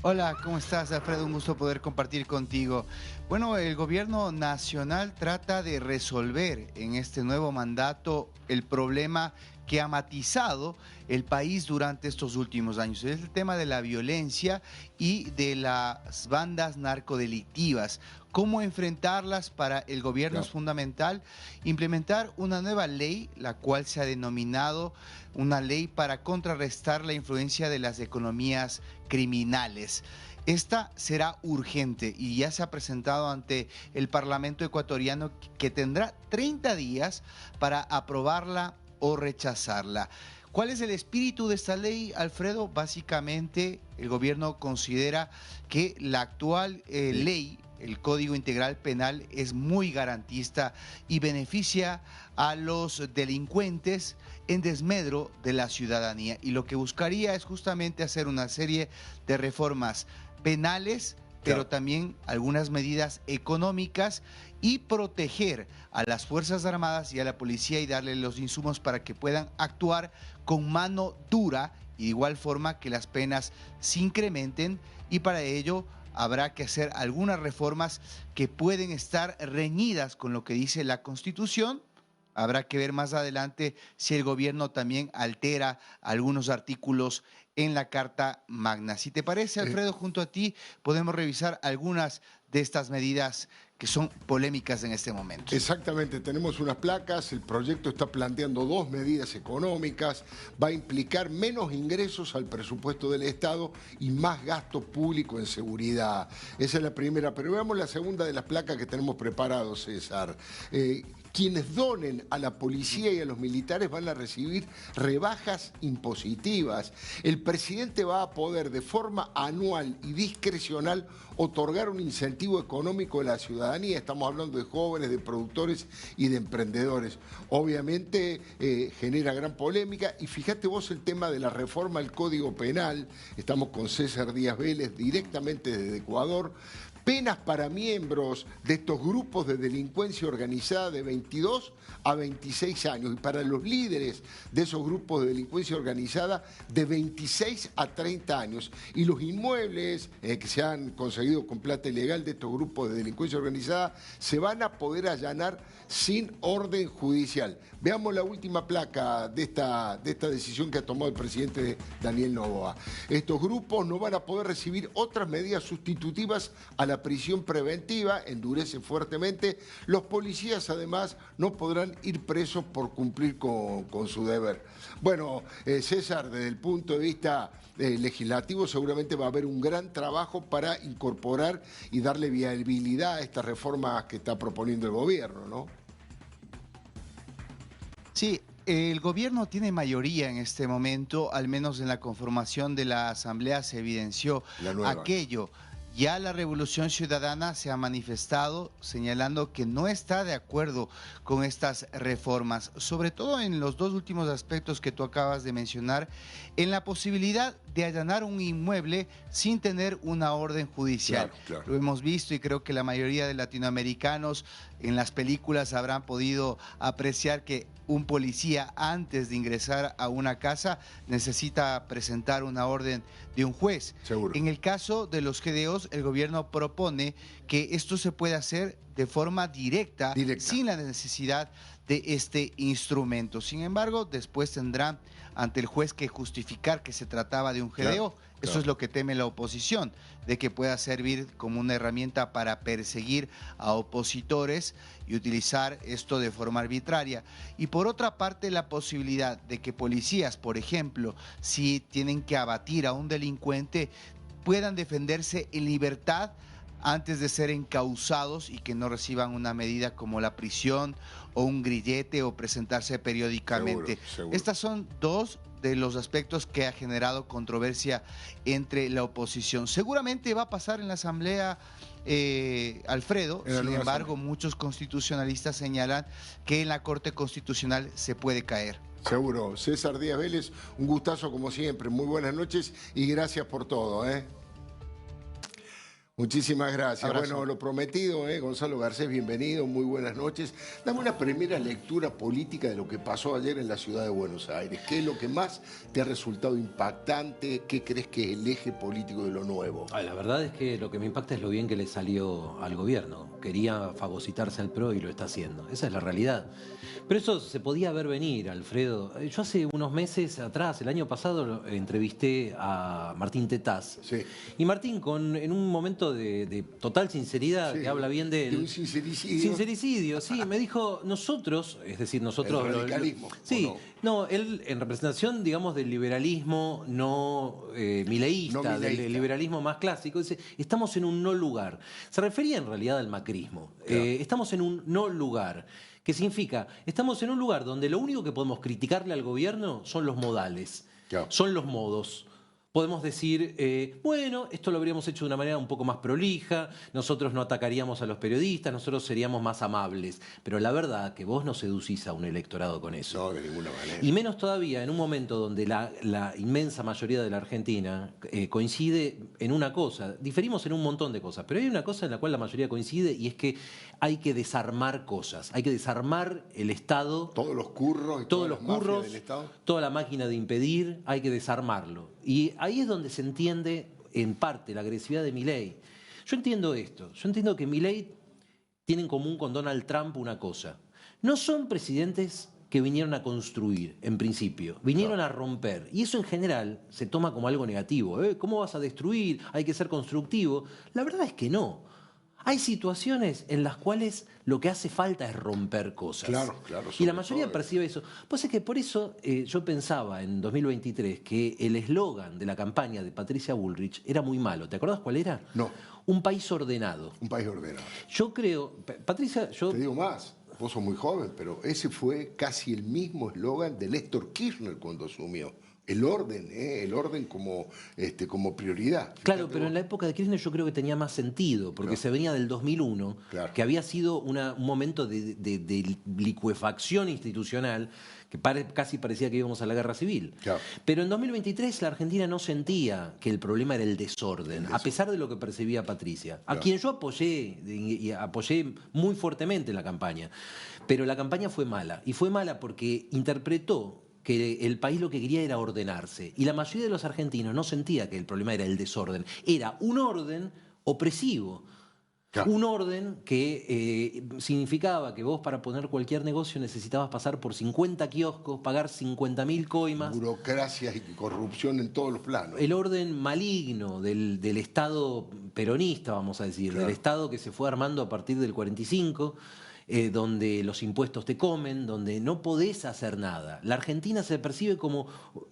Hola, ¿cómo estás, Alfredo? Un gusto poder compartir contigo. Bueno, el gobierno nacional trata de resolver en este nuevo mandato el problema que ha matizado el país durante estos últimos años. Es el tema de la violencia y de las bandas narcodelictivas. ¿Cómo enfrentarlas? Para el gobierno es fundamental implementar una nueva ley, la cual se ha denominado una ley para contrarrestar la influencia de las economías criminales. Esta será urgente y ya se ha presentado ante el Parlamento ecuatoriano, que tendrá 30 días para aprobarla o rechazarla. ¿Cuál es el espíritu de esta ley, Alfredo? Básicamente, el gobierno considera que la actual ley, el Código Integral Penal, es muy garantista y beneficia a los delincuentes en desmedro de la ciudadanía. Y lo que buscaría es justamente hacer una serie de reformas penales, pero también algunas medidas económicas, y proteger a las Fuerzas Armadas y a la policía y darle los insumos para que puedan actuar con mano dura, y de igual forma que las penas se incrementen, y para ello habrá que hacer algunas reformas que pueden estar reñidas con lo que dice la Constitución. Habrá que ver más adelante si el gobierno también altera algunos artículos en la Carta Magna. Si te parece, Alfredo, junto a ti podemos revisar algunas de estas medidas que son polémicas en este momento. Exactamente, tenemos unas placas, el proyecto está planteando 2 medidas económicas, va a implicar menos ingresos al presupuesto del Estado y más gasto público en seguridad. Esa es la primera, pero veamos la segunda de las placas que tenemos preparados, César. Quienes donen a la policía y a los militares van a recibir rebajas impositivas. El presidente va a poder de forma anual y discrecional otorgar un incentivo económico a la ciudadanía. Estamos hablando de jóvenes, de productores y de emprendedores. Obviamente genera gran polémica y fíjate vos el tema de la reforma al Código Penal. Estamos con César Díaz Vélez directamente desde Ecuador. Penas para miembros de estos grupos de delincuencia organizada de 22 a 26 años y para los líderes de esos grupos de delincuencia organizada de 26 a 30 años. Y los inmuebles que se han conseguido con plata ilegal de estos grupos de delincuencia organizada se van a poder allanar sin orden judicial. Veamos la última placa de esta decisión que ha tomado el presidente Daniel Noboa. Estos grupos no van a poder recibir otras medidas sustitutivas a la prisión preventiva, endurece fuertemente. Los policías además no podrán ir presos por cumplir con su deber. Bueno, César, desde el punto de vista legislativo seguramente va a haber un gran trabajo para incorporar y darle viabilidad a estas reformas que está proponiendo el gobierno, ¿no? Sí, el gobierno tiene mayoría en este momento, al menos en la conformación de la Asamblea se evidenció aquello. Ya la Revolución Ciudadana se ha manifestado señalando que no está de acuerdo con estas reformas, sobre todo en los 2 últimos aspectos que tú acabas de mencionar, en la posibilidad de allanar un inmueble sin tener una orden judicial. Claro. Lo hemos visto y creo que la mayoría de latinoamericanos en las películas habrán podido apreciar que un policía antes de ingresar a una casa necesita presentar una orden de un juez. Seguro. En el caso de los GDOs, el gobierno propone que esto se puede hacer de forma directa, sin la necesidad de este instrumento. Sin embargo, después tendrá ante el juez que justificar que se trataba de un GDO. Eso es lo que teme la oposición, de que pueda servir como una herramienta para perseguir a opositores y utilizar esto de forma arbitraria. Y por otra parte, la posibilidad de que policías, por ejemplo, si tienen que abatir a un delincuente, puedan defenderse en libertad antes de ser encausados y que no reciban una medida como la prisión o un grillete o presentarse periódicamente. Seguro. Estas son 2 de los aspectos que ha generado controversia entre la oposición. Seguramente va a pasar en la Asamblea, Alfredo, sin embargo, muchos constitucionalistas señalan que en la Corte Constitucional se puede caer. Seguro. César Díaz Vélez, un gustazo como siempre. Muy buenas noches y gracias por todo, Muchísimas gracias. Abrazo. Bueno, lo prometido, Gonzalo Garcés, bienvenido, muy buenas noches. Dame una primera lectura política de lo que pasó ayer en la ciudad de Buenos Aires. ¿Qué es lo que más te ha resultado impactante? ¿Qué crees que es el eje político de lo nuevo? La verdad es que lo que me impacta es lo bien que le salió al gobierno. Quería fagocitarse al PRO y lo está haciendo. Esa es la realidad. Pero eso se podía ver venir, Alfredo. Yo hace unos meses atrás, el año pasado, entrevisté a Martín Tetaz. Sí. Y Martín, en un momento de total sinceridad, que habla bien de un sincericidio. Sincericidio, sí. Me dijo, nosotros, es decir, nosotros... El radicalismo. Sí. No, él en representación, digamos, del liberalismo no mileísta, del liberalismo más clásico, dice, estamos en un no lugar. Se refería en realidad al macrismo. Claro. Estamos en un no lugar. ¿Qué significa? Estamos en un lugar donde lo único que podemos criticarle al gobierno son los modales, son los modos. Podemos decir, bueno, esto lo habríamos hecho de una manera un poco más prolija, nosotros no atacaríamos a los periodistas, nosotros seríamos más amables. Pero la verdad que vos no seducís a un electorado con eso. No, de ninguna manera. Y menos todavía en un momento donde la inmensa mayoría de la Argentina coincide en una cosa. Diferimos en un montón de cosas, pero hay una cosa en la cual la mayoría coincide y es que hay que desarmar cosas. Hay que desarmar el Estado. Todos los curros y todos los curros del Estado. Toda la máquina de impedir, hay que desarmarlo. Y ahí es donde se entiende, en parte, la agresividad de Milei. Yo entiendo esto. Yo entiendo que Milei tiene en común con Donald Trump una cosa. no son presidentes que vinieron a construir, en principio, vinieron a romper. Y eso en general se toma como algo negativo. ¿Cómo vas a destruir? Hay que ser constructivo. La verdad es que no. Hay situaciones en las cuales lo que hace falta es romper cosas. Claro, claro. Y la mayoría percibe eso. Pues es que por eso yo pensaba en 2023 que el eslogan de la campaña de Patricia Bullrich era muy malo. ¿Te acordás cuál era? No. Un país ordenado. Un país ordenado. Yo creo, Patricia, yo... Te digo más, vos sos muy joven, pero ese fue casi el mismo eslogan de Néstor Kirchner cuando asumió. El orden como prioridad. Claro, pero en la época de Kirchner yo creo que tenía más sentido, porque se venía del 2001, que había sido un momento de licuefacción institucional, que casi parecía que íbamos a la guerra civil. Claro. Pero en 2023 la Argentina no sentía que el problema era el desorden, a pesar de lo que percibía Patricia, a quien yo apoyé, y apoyé muy fuertemente en la campaña. Pero la campaña fue mala, y fue mala porque interpretó que el país lo que quería era ordenarse. Y la mayoría de los argentinos no sentía que el problema era el desorden. Era un orden opresivo. Claro. Un orden que significaba que vos para poner cualquier negocio necesitabas pasar por 50 kioscos, pagar 50.000 coimas. Burocracias y corrupción en todos los planos. El orden maligno del Estado peronista, vamos a decir, del Estado que se fue armando a partir del 45... donde los impuestos te comen, donde no podés hacer nada. La Argentina se percibe como,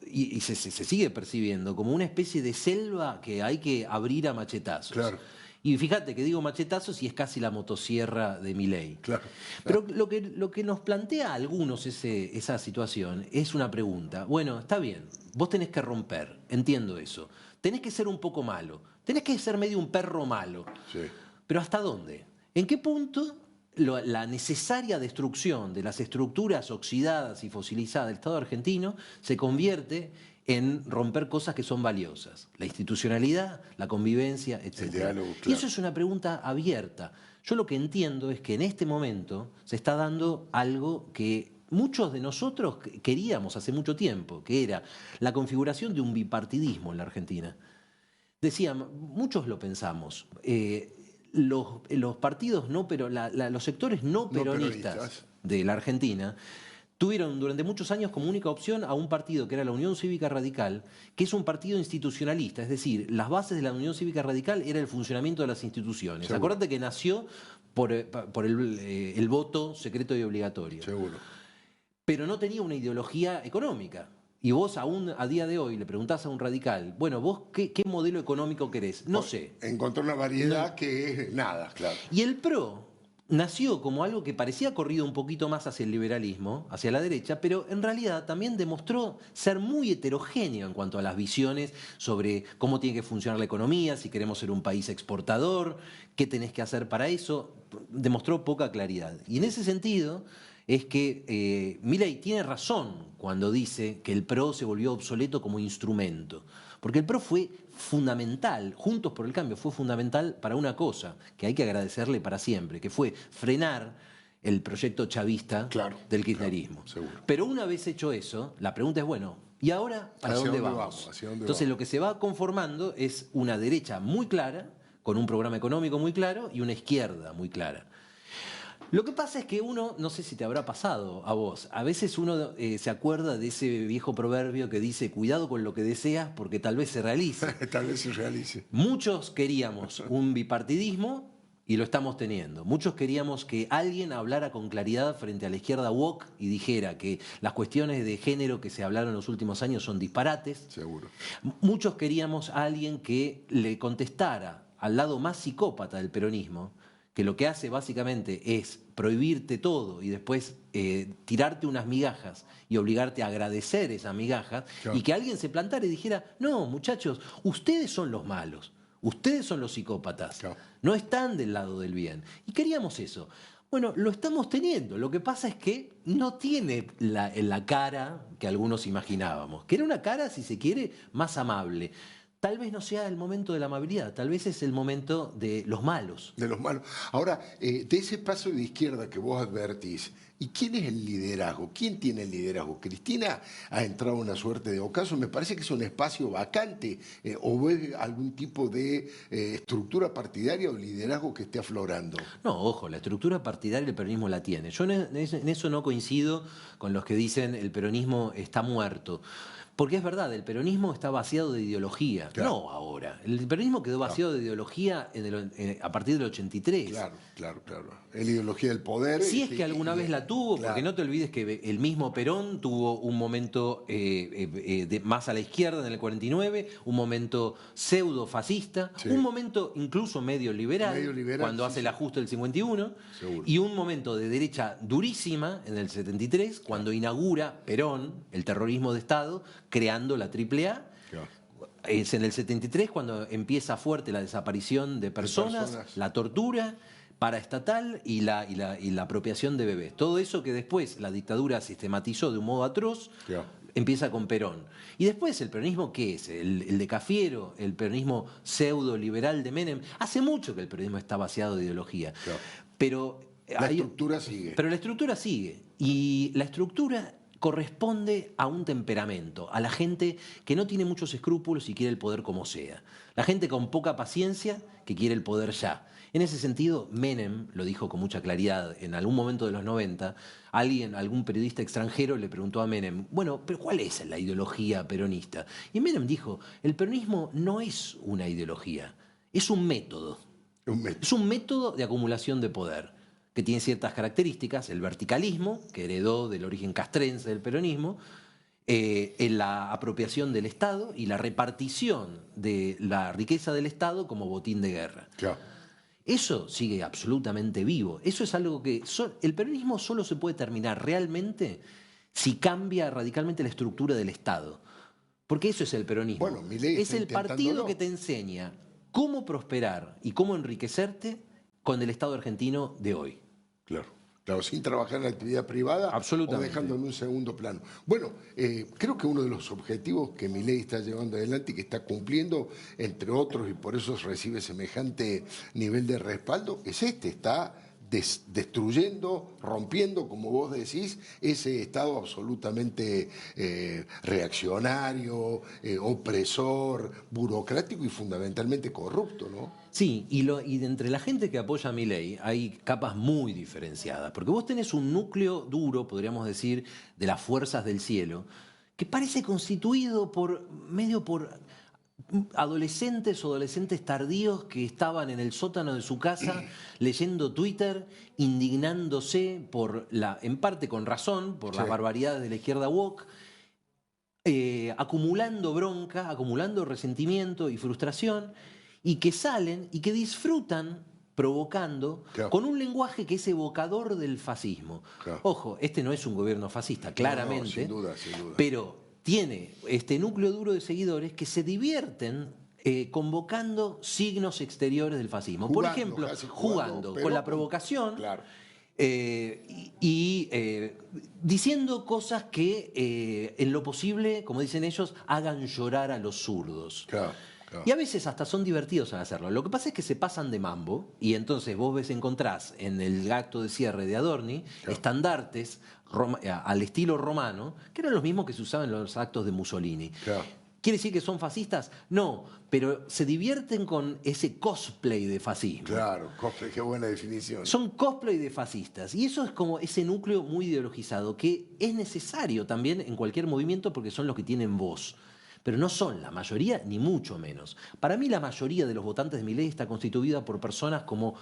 y se sigue percibiendo, como una especie de selva que hay que abrir a machetazos. Claro. Y fíjate que digo machetazos y es casi la motosierra de Milei. Claro. Pero lo que nos plantea a algunos esa situación es una pregunta. Bueno, está bien, vos tenés que romper, entiendo eso. Tenés que ser un poco malo, tenés que ser medio un perro malo. Sí. Pero ¿hasta dónde? ¿En qué punto la necesaria destrucción de las estructuras oxidadas y fosilizadas del Estado argentino se convierte en romper cosas que son valiosas? La institucionalidad, la convivencia, etc. El diálogo, claro. Y eso es una pregunta abierta. Yo lo que entiendo es que en este momento se está dando algo que muchos de nosotros queríamos hace mucho tiempo, que era la configuración de un bipartidismo en la Argentina. Decían, muchos lo pensamos, los partidos no, pero los sectores no peronistas de la Argentina tuvieron durante muchos años como única opción a un partido que era la Unión Cívica Radical, que es un partido institucionalista, es decir, las bases de la Unión Cívica Radical era el funcionamiento de las instituciones. Seguro. Acuérdate que nació por el voto secreto y obligatorio. Seguro. Pero no tenía una ideología económica. Y vos aún a día de hoy le preguntás a un radical, bueno, vos qué modelo económico querés. No sé. Encontró una variedad que es nada, claro. Y el PRO nació como algo que parecía corrido un poquito más hacia el liberalismo, hacia la derecha, pero en realidad también demostró ser muy heterogéneo en cuanto a las visiones sobre cómo tiene que funcionar la economía, si queremos ser un país exportador, qué tenés que hacer para eso. Demostró poca claridad. Y en ese sentido es que Milei tiene razón cuando dice que el PRO se volvió obsoleto como instrumento. Porque el PRO fue fundamental, Juntos por el Cambio fue fundamental para una cosa que hay que agradecerle para siempre, que fue frenar el proyecto chavista del kirchnerismo. Claro, pero una vez hecho eso, la pregunta es, bueno, ¿y ahora para dónde vamos? Entonces lo que se va conformando es una derecha muy clara, con un programa económico muy claro, y una izquierda muy clara. Lo que pasa es que uno, no sé si te habrá pasado a vos, a veces uno se acuerda de ese viejo proverbio que dice, cuidado con lo que deseas porque tal vez se realice. Tal vez se realice. Muchos queríamos un bipartidismo y lo estamos teniendo. Muchos queríamos que alguien hablara con claridad frente a la izquierda woke y dijera que las cuestiones de género que se hablaron en los últimos años son disparates. Seguro. Muchos queríamos a alguien que le contestara al lado más psicópata del peronismo, que lo que hace básicamente es prohibirte todo y después tirarte unas migajas y obligarte a agradecer esas migajas, y que alguien se plantara y dijera, no, muchachos, ustedes son los malos, ustedes son los psicópatas, no están del lado del bien. Y queríamos eso. Bueno, lo estamos teniendo. Lo que pasa es que no tiene la cara que algunos imaginábamos, que era una cara, si se quiere, más amable. tal vez no sea el momento de la amabilidad, tal vez es el momento de los malos. De los malos. Ahora, de ese paso de izquierda que vos advertís, ¿y quién es el liderazgo? ¿Quién tiene el liderazgo? ¿Cristina ha entrado en una suerte de ocaso? Me parece que es un espacio vacante. ¿O ves algún tipo de estructura partidaria o liderazgo que esté aflorando? No, ojo, la estructura partidaria el peronismo la tiene. Yo en eso no coincido con los que dicen el peronismo está muerto. Porque es verdad, el peronismo está vaciado de ideología, claro. No ahora. El peronismo quedó vaciado de ideología a partir del 83. Claro. La ideología del poder. Si es que alguna vez la tuvo, claro. Porque no te olvides que el mismo Perón tuvo un momento más a la izquierda en el 49, un momento pseudo-fascista, un momento incluso medio liberal cuando hace el ajuste del 51, seguro. Y un momento de derecha durísima en el 73, cuando inaugura Perón el terrorismo de Estado, creando la AAA. Claro. Es en el 73 cuando empieza fuerte la desaparición de personas. La tortura paraestatal y la apropiación de bebés. Todo eso que después la dictadura sistematizó de un modo atroz, empieza con Perón. Y después el peronismo, ¿qué es? El de Cafiero, el peronismo pseudo-liberal de Menem. Hace mucho que el peronismo está vaciado de ideología. Pero la estructura sigue. Pero la estructura sigue. Y la estructura corresponde a un temperamento, a la gente que no tiene muchos escrúpulos y quiere el poder como sea. La gente con poca paciencia que quiere el poder ya. En ese sentido, Menem lo dijo con mucha claridad. En algún momento de los 90, algún periodista extranjero le preguntó a Menem, bueno, pero ¿cuál es la ideología peronista? Y Menem dijo, el peronismo no es una ideología, es un método. Es un método de acumulación de poder, que tiene ciertas características, el verticalismo, que heredó del origen castrense del peronismo, en la apropiación del Estado y la repartición de la riqueza del Estado como botín de guerra. Claro. Eso sigue absolutamente vivo. Eso es algo que... el peronismo solo se puede terminar realmente si cambia radicalmente la estructura del Estado. Porque eso es el peronismo. Bueno, Milei es el partido que te enseña cómo prosperar y cómo enriquecerte con el Estado argentino de hoy. Claro, sin trabajar en la actividad privada o dejando en un segundo plano. Bueno, creo que uno de los objetivos que Milei está llevando adelante y que está cumpliendo, entre otros, y por eso recibe semejante nivel de respaldo, es está destruyendo, rompiendo, como vos decís, ese Estado absolutamente reaccionario, opresor, burocrático y fundamentalmente corrupto, ¿no? Sí, y de entre la gente que apoya a Milei hay capas muy diferenciadas, porque vos tenés un núcleo duro, podríamos decir, de las fuerzas del cielo, que parece constituido por adolescentes o adolescentes tardíos que estaban en el sótano de su casa leyendo Twitter, indignándose en parte con razón, por las barbaridades de la izquierda woke, acumulando bronca, acumulando resentimiento y frustración, y que salen y que disfrutan provocando con un lenguaje que es evocador del fascismo. Ojo, este no es un gobierno fascista, claramente, sin duda. Pero tiene este núcleo duro de seguidores que se divierten convocando signos exteriores del fascismo. Por ejemplo, jugando con la provocación y diciendo cosas que en lo posible, como dicen ellos, hagan llorar a los zurdos. Y a veces hasta son divertidos al hacerlo. Lo que pasa es que se pasan de mambo y entonces vos encontrás en el acto de cierre de Adorni estandartes al estilo romano, que eran los mismos que se usaban en los actos de Mussolini. ¿Quiere decir que son fascistas? No, pero se divierten con ese cosplay de fascismo. Claro, cosplay, qué buena definición. Son cosplay de fascistas. Y eso es como ese núcleo muy ideologizado que es necesario también en cualquier movimiento porque son los que tienen voz. Pero no son la mayoría, ni mucho menos. Para mí la mayoría de los votantes de Milei está constituida por personas como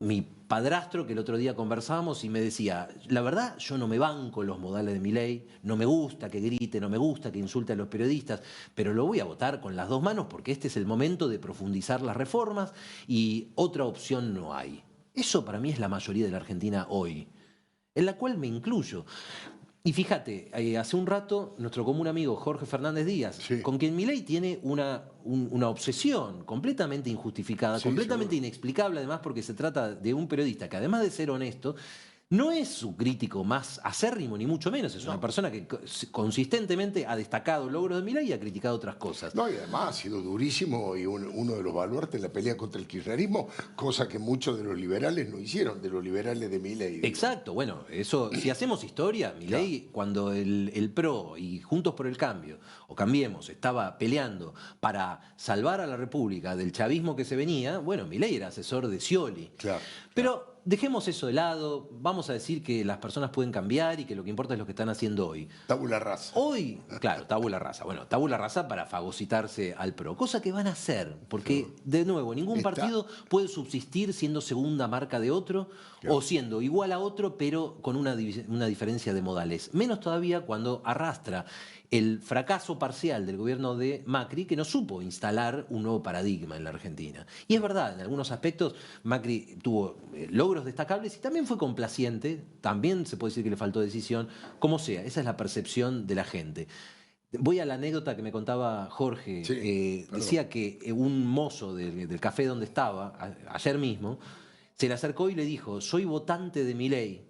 mi padrastro, que el otro día conversábamos y me decía, la verdad yo no me banco los modales de Milei, no me gusta que grite, no me gusta que insulte a los periodistas, pero lo voy a votar con las dos manos porque este es el momento de profundizar las reformas y otra opción no hay. Eso para mí es la mayoría de la Argentina hoy, en la cual me incluyo. Y fíjate, hace un rato nuestro común amigo Jorge Fernández Díaz, con quien Milei tiene una obsesión completamente injustificada, completamente inexplicable además porque se trata de un periodista que además de ser honesto, No es su crítico más acérrimo, ni mucho menos. Es una persona que consistentemente ha destacado logros de Milei y ha criticado otras cosas. No, y además ha sido durísimo y uno de los baluartes en la pelea contra el kirchnerismo, cosa que muchos de los liberales no hicieron, de los liberales de Milei. Exacto, bueno, eso, si hacemos historia, Milei, cuando el PRO y Juntos por el Cambio, o Cambiemos, estaba peleando para salvar a la República del chavismo que se venía, bueno, Milei era asesor de Scioli. Pero dejemos eso de lado, vamos a decir que las personas pueden cambiar y que lo que importa es lo que están haciendo hoy. Tabula rasa. Hoy, claro, tabula rasa. Bueno, tabula rasa para fagocitarse al PRO, cosa que van a hacer, porque, de nuevo, ningún partido puede subsistir siendo segunda marca de otro o siendo igual a otro, pero con una diferencia de modales. Menos todavía cuando arrastra el fracaso parcial del gobierno de Macri, que no supo instalar un nuevo paradigma en la Argentina. Y es verdad, en algunos aspectos Macri tuvo logros destacables y también fue complaciente, también se puede decir que le faltó decisión, como sea, esa es la percepción de la gente. Voy a la anécdota que me contaba Jorge. Decía que un mozo del café donde estaba, ayer mismo, se le acercó y le dijo: soy votante de Milei,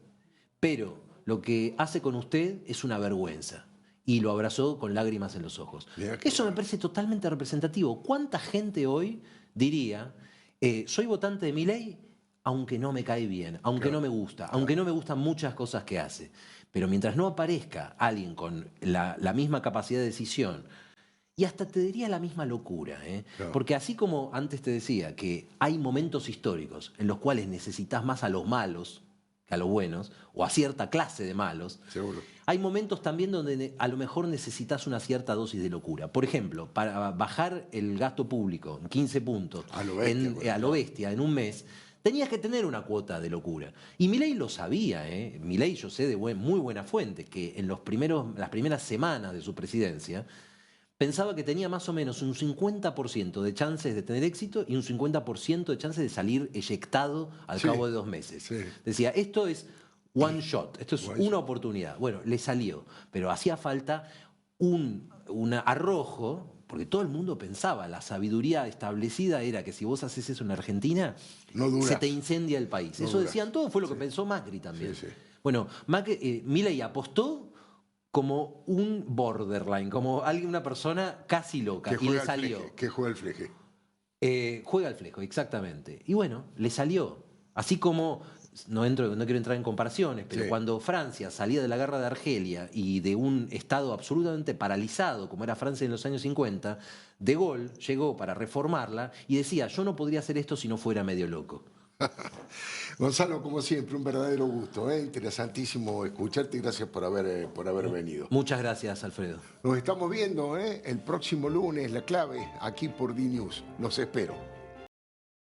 pero lo que hace con usted es una vergüenza. Y lo abrazó con lágrimas en los ojos. Eso me parece totalmente representativo. ¿Cuánta gente hoy diría, soy votante de Milei, aunque no me cae bien, aunque no me gusta, aunque no me gustan muchas cosas que hace? Pero mientras no aparezca alguien con la misma capacidad de decisión, y hasta te diría la misma locura, porque así como antes te decía que hay momentos históricos en los cuales necesitas más a los malos que a los buenos, o a cierta clase de malos, hay momentos también donde a lo mejor necesitas una cierta dosis de locura. Por ejemplo, para bajar el gasto público en 15 puntos, a lo bestia, en un mes, tenías que tener una cuota de locura. Y Milei lo sabía, Milei, yo sé de muy buena fuente, que en las primeras semanas de su presidencia pensaba que tenía más o menos un 50% de chances de tener éxito y un 50% de chances de salir eyectado al cabo de 2 meses. Decía, esto es one shot, esto es una oportunidad. Bueno, le salió, pero hacía falta un arrojo, porque todo el mundo pensaba, la sabiduría establecida era que si vos haces eso en Argentina, se te incendia el país. Eso decían todos, fue lo que pensó Macri también. Bueno, Milei apostó como un borderline, como una persona casi loca, y le salió. Que juega el fleje. Juega al flejo, exactamente. Y bueno, le salió. Así como, no quiero entrar en comparaciones, pero cuando Francia salía de la guerra de Argelia y de un estado absolutamente paralizado, como era Francia en los años 50, De Gaulle llegó para reformarla y decía, yo no podría hacer esto si no fuera medio loco. Gonzalo, como siempre, un verdadero gusto, interesantísimo escucharte y gracias por haber venido. Muchas gracias, Alfredo. Nos estamos viendo el próximo lunes, La Clave, aquí por D-News. Los espero.